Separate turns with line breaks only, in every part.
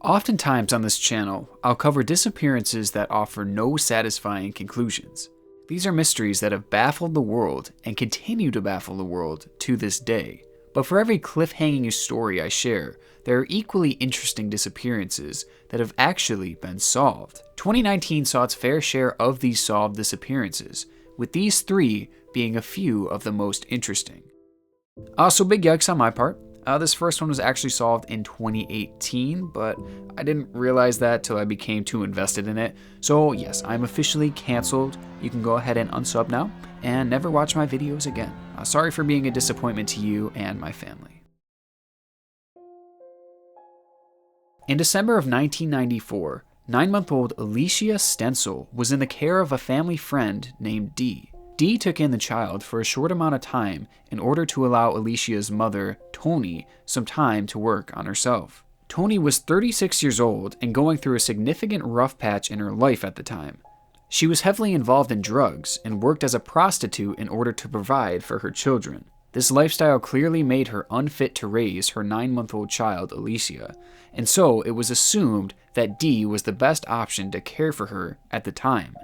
Oftentimes on this channel, I'll cover disappearances that offer no satisfying conclusions. These are mysteries that have baffled the world and continue to baffle the world to this day. But for every cliffhanging story I share, there are equally interesting disappearances that have actually been solved. 2019 saw its fair share of these solved disappearances, with these three being a few of the most interesting. So big yikes on my part. This first one was actually solved in 2018, but I didn't realize that till I became too invested in it. So yes, I'm officially canceled. You can go ahead and unsub now and never watch my videos again. Sorry for being a disappointment to you and my family. In December of 1994, 9-month-old Aleacia Stancil was in the care of a family friend named Dee. Dee took in the child for a short amount of time in order to allow Alicia's mother, Toni, some time to work on herself. Toni was 36 years old and going through a significant rough patch in her life at the time. She was heavily involved in drugs and worked as a prostitute in order to provide for her children. This lifestyle clearly made her unfit to raise her 9-month-old child, Aleacia, and so it was assumed that Dee was the best option to care for her at the time.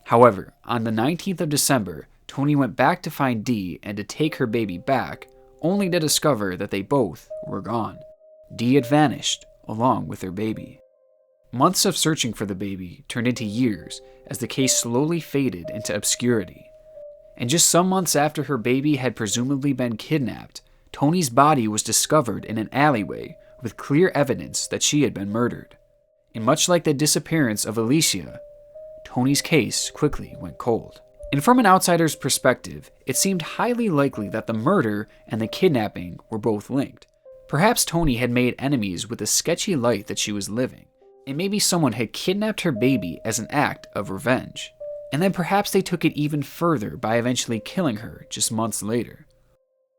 However, on the 19th of December, Toni went back to find Dee and to take her baby back, only to discover that they both were gone. Dee had vanished, along with her baby. Months of searching for the baby turned into years as the case slowly faded into obscurity. And just some months after her baby had presumably been kidnapped, Toni's body was discovered in an alleyway with clear evidence that she had been murdered. And much like the disappearance of Aleacia, Toni's case quickly went cold. And from an outsider's perspective, it seemed highly likely that the murder and the kidnapping were both linked. Perhaps Toni had made enemies with the sketchy life that she was living, and maybe someone had kidnapped her baby as an act of revenge. And then perhaps they took it even further by eventually killing her just months later.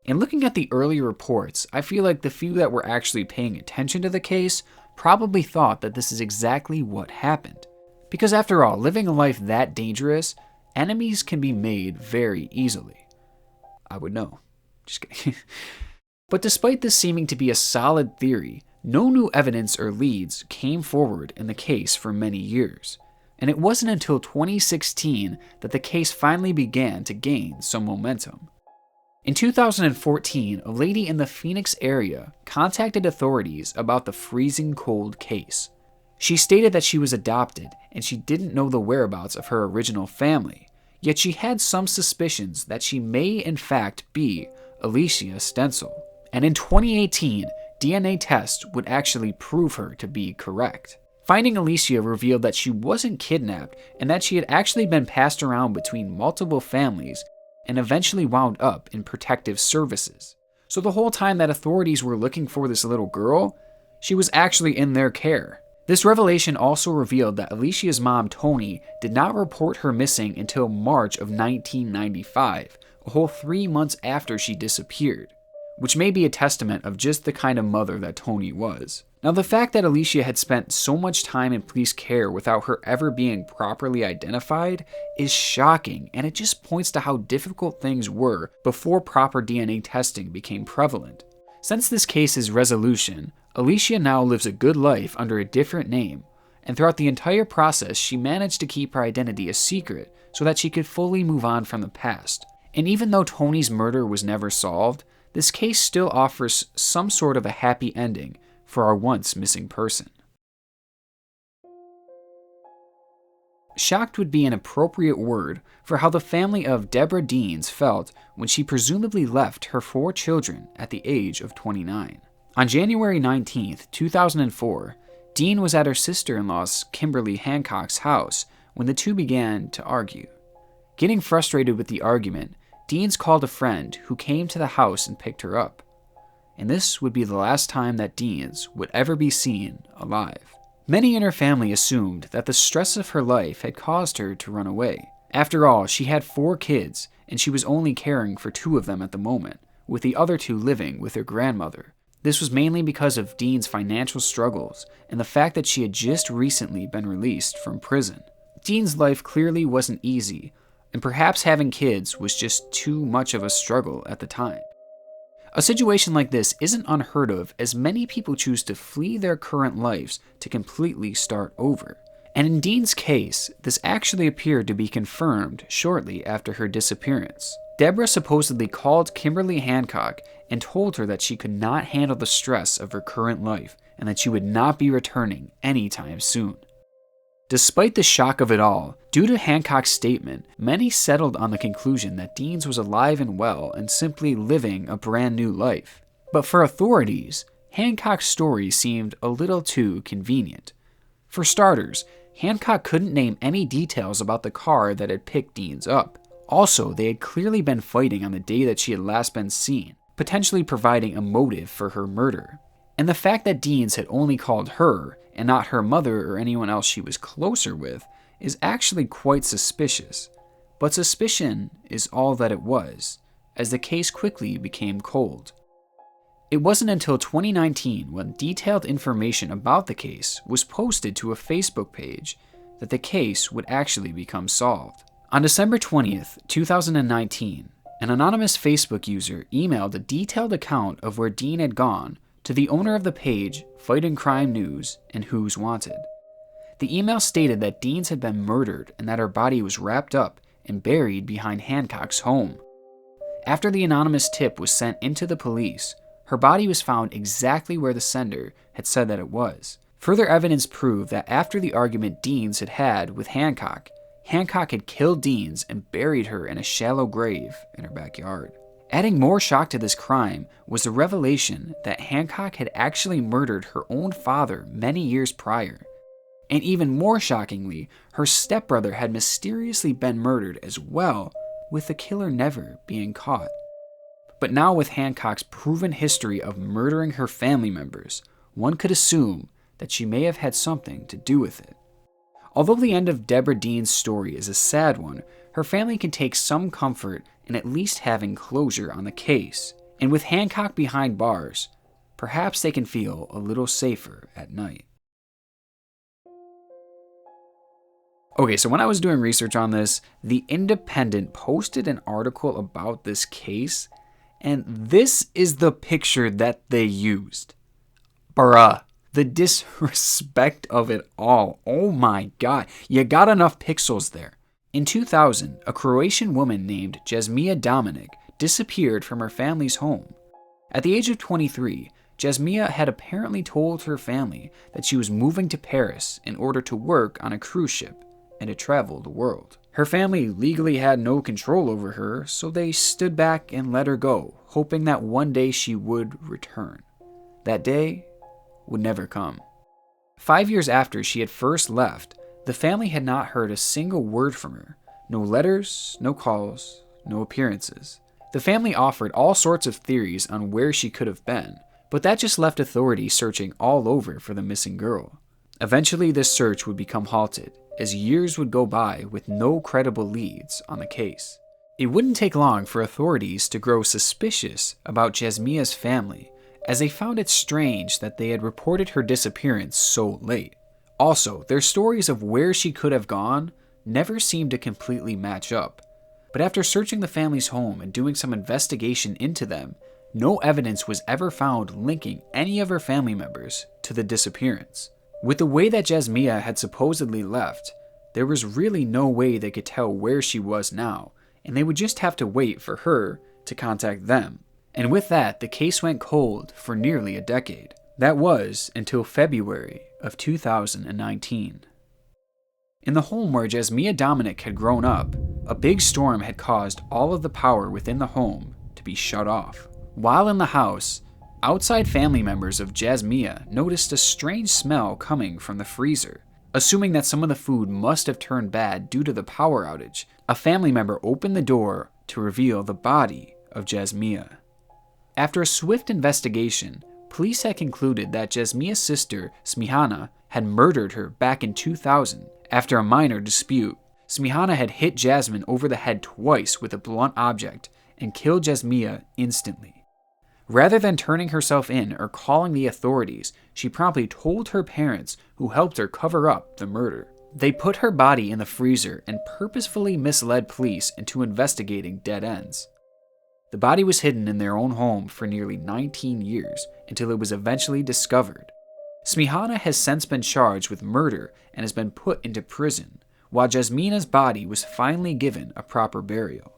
In looking at the early reports, I feel like the few that were actually paying attention to the case probably thought that this is exactly what happened. Because after all, living a life that dangerous, enemies can be made very easily. I would know. Just kidding. But despite this seeming to be a solid theory, no new evidence or leads came forward in the case for many years. And it wasn't until 2016 that the case finally began to gain some momentum. In 2014, a lady in the Phoenix area contacted authorities about the freezing cold case. She stated that she was adopted and she didn't know the whereabouts of her original family, yet she had some suspicions that she may in fact be Alisha Stencil. And in 2018, DNA tests would actually prove her to be correct. Finding Aleacia revealed that she wasn't kidnapped and that she had actually been passed around between multiple families and eventually wound up in protective services. So the whole time that authorities were looking for this little girl, she was actually in their care. This revelation also revealed that Alicia's mom, Toni, did not report her missing until March of 1995, a whole 3 months after she disappeared, which may be a testament of just the kind of mother that Toni was. Now, the fact that Aleacia had spent so much time in police care without her ever being properly identified is shocking, and it just points to how difficult things were before proper DNA testing became prevalent. Since this case's resolution, Aleacia now lives a good life under a different name, and throughout the entire process she managed to keep her identity a secret so that she could fully move on from the past. And even though Toni's murder was never solved, this case still offers some sort of a happy ending for our once missing person. Shocked would be an appropriate word for how the family of Deborah Deans felt when she presumably left her 4 children at the age of 29. On January 19, 2004, Dean was at her sister-in-law's Kimberly Hancock's house when the two began to argue. Getting frustrated with the argument, Deans called a friend who came to the house and picked her up. And this would be the last time that Deans would ever be seen alive. Many in her family assumed that the stress of her life had caused her to run away. After all, she had 4 kids, and she was only caring for 2 of them at the moment, with the other 2 living with her grandmother. This was mainly because of Dean's financial struggles and the fact that she had just recently been released from prison. Dean's life clearly wasn't easy, and perhaps having kids was just too much of a struggle at the time. A situation like this isn't unheard of, as many people choose to flee their current lives to completely start over. And in Dean's case, this actually appeared to be confirmed shortly after her disappearance. Deborah supposedly called Kimberly Hancock and told her that she could not handle the stress of her current life and that she would not be returning anytime soon. Despite the shock of it all, due to Hancock's statement, many settled on the conclusion that Deans was alive and well and simply living a brand new life. But for authorities, Hancock's story seemed a little too convenient. For starters, Hancock couldn't name any details about the car that had picked Deans up. Also, they had clearly been fighting on the day that she had last been seen, potentially providing a motive for her murder. And the fact that Deans had only called her, and not her mother or anyone else she was closer with, is actually quite suspicious. But suspicion is all that it was, as the case quickly became cold. It wasn't until 2019 when detailed information about the case was posted to a Facebook page that the case would actually become solved. On December 20th, 2019, an anonymous Facebook user emailed a detailed account of where Dean had gone to the owner of the page, Fighting Crime News and Who's Wanted. The email stated that Deans had been murdered and that her body was wrapped up and buried behind Hancock's home. After the anonymous tip was sent into the police, her body was found exactly where the sender had said that it was. Further evidence proved that after the argument Deans had had with Hancock, Hancock had killed Deans and buried her in a shallow grave in her backyard. Adding more shock to this crime was the revelation that Hancock had actually murdered her own father many years prior. And even more shockingly, her stepbrother had mysteriously been murdered as well, with the killer never being caught. But now with Hancock's proven history of murdering her family members, one could assume that she may have had something to do with it. Although the end of Deborah Dean's story is a sad one, her family can take some comfort in at least having closure on the case. And with Hancock behind bars, perhaps they can feel a little safer at night. Okay, so when I was doing research on this, The Independent posted an article about this case, and this is the picture that they used. Bruh. The disrespect of it all. Oh my god. You got enough pixels there. In 2000, a Croatian woman named Jasmiyah Dominic disappeared from her family's home. At the age of 23, Jasmiyah had apparently told her family that she was moving to Paris in order to work on a cruise ship and to travel the world. Her family legally had no control over her, so they stood back and let her go, hoping that one day she would return. That day would never come. 5 years after she had first left, the family had not heard a single word from her. No letters, no calls, no appearances. The family offered all sorts of theories on where she could have been, but that just left authorities searching all over for the missing girl. Eventually, this search would become halted, as years would go by with no credible leads on the case. It wouldn't take long for authorities to grow suspicious about Jasmiyah's family, as they found it strange that they had reported her disappearance so late. Also, their stories of where she could have gone never seemed to completely match up. But after searching the family's home and doing some investigation into them, no evidence was ever found linking any of her family members to the disappearance. With the way that Jasmiyah had supposedly left, there was really no way they could tell where she was now, and they would just have to wait for her to contact them. And with that, the case went cold for nearly a decade. That was until February of 2019. In the home where Jasmiyah Dominic had grown up, a big storm had caused all of the power within the home to be shut off. While in the house, outside family members of Jasmiyah noticed a strange smell coming from the freezer. Assuming that some of the food must have turned bad due to the power outage, a family member opened the door to reveal the body of Jasmiyah. After a swift investigation, police had concluded that Jasmiyah's sister, Smihana, had murdered her back in 2000 after a minor dispute. Smihana had hit Jasmine over the head twice with a blunt object and killed Jasmiyah instantly. Rather than turning herself in or calling the authorities, she promptly told her parents, who helped her cover up the murder. They put her body in the freezer and purposefully misled police into investigating dead ends. The body was hidden in their own home for nearly 19 years until it was eventually discovered. Jasmiyah has since been charged with murder and has been put into prison, while Jasmina's body was finally given a proper burial.